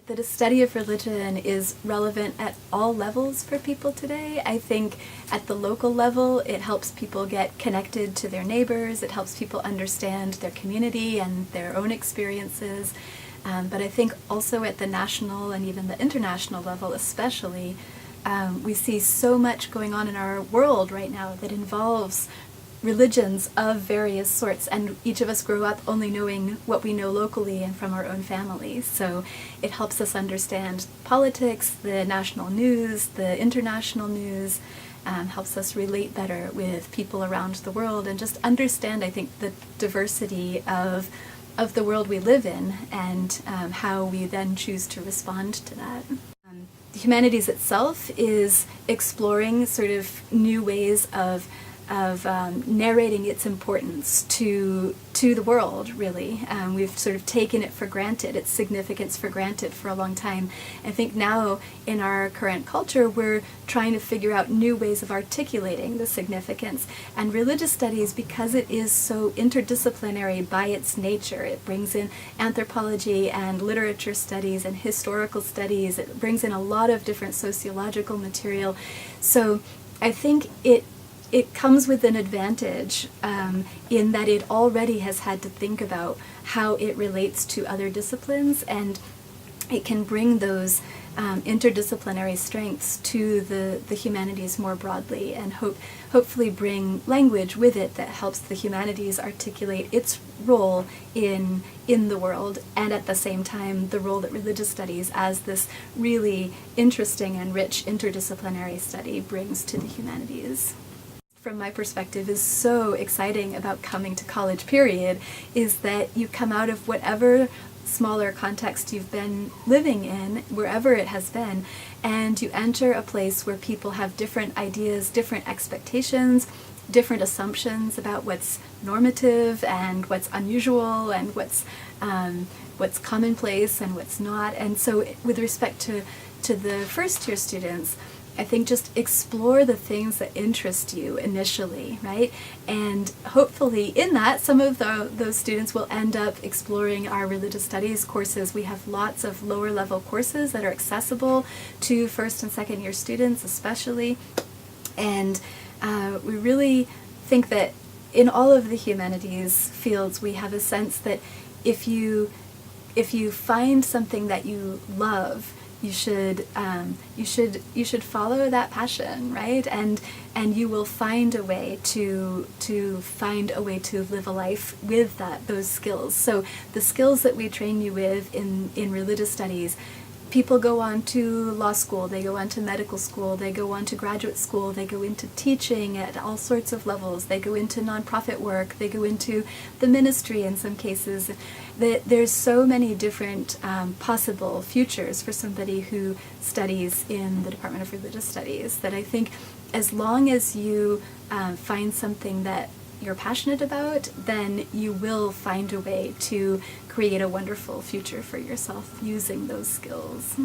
that a study of religion is relevant at all levels for people today. I think at the local level, it helps people get connected to their neighbors, it helps people understand their community and their own experiences. But I think also at the national and even the international level especially, we see so much going on in our world right now that involves religions of various sorts, and each of us grow up only knowing what we know locally and from our own families. So it helps us understand politics, the national news, the international news, helps us relate better with people around the world and just understand, I think, the diversity of the world we live in and how we then choose to respond to that. The humanities itself is exploring sort of new ways of narrating its importance to the world, really. We've sort of taken it for granted, its significance for granted for a long time. I think now in our current culture we're trying to figure out new ways of articulating the significance. And religious studies, because it is so interdisciplinary by its nature, it brings in anthropology and literature studies and historical studies, it brings in a lot of different sociological material. So I think it comes with an advantage in that it already has had to think about how it relates to other disciplines, and it can bring those interdisciplinary strengths to the humanities more broadly, and hopefully bring language with it that helps the humanities articulate its role in the world, and at the same time the role that religious studies as this really interesting and rich interdisciplinary study brings to the humanities. From my perspective, is so exciting about coming to college, period, is that you come out of whatever smaller context you've been living in, wherever it has been, and you enter a place where people have different ideas, different expectations, different assumptions about what's normative and what's unusual and what's commonplace and what's not. And so with respect to the first year students, I think just explore the things that interest you initially, right? And hopefully in that, some of those students will end up exploring our religious studies courses. We have lots of lower level courses that are accessible to first and second year students especially. And we really think that in all of the humanities fields, we have a sense that if you find something that you love, you should follow that passion, right? And you will find a way to live a life with those skills. So the skills that we train you with in religious studies, people go on to law school, they go on to medical school, they go on to graduate school, they go into teaching at all sorts of levels, they go into nonprofit work, they go into the ministry in some cases. There's so many different possible futures for somebody who studies in the Department of Religious Studies that I think as long as you find something that you're passionate about, then you will find a way to create a wonderful future for yourself using those skills.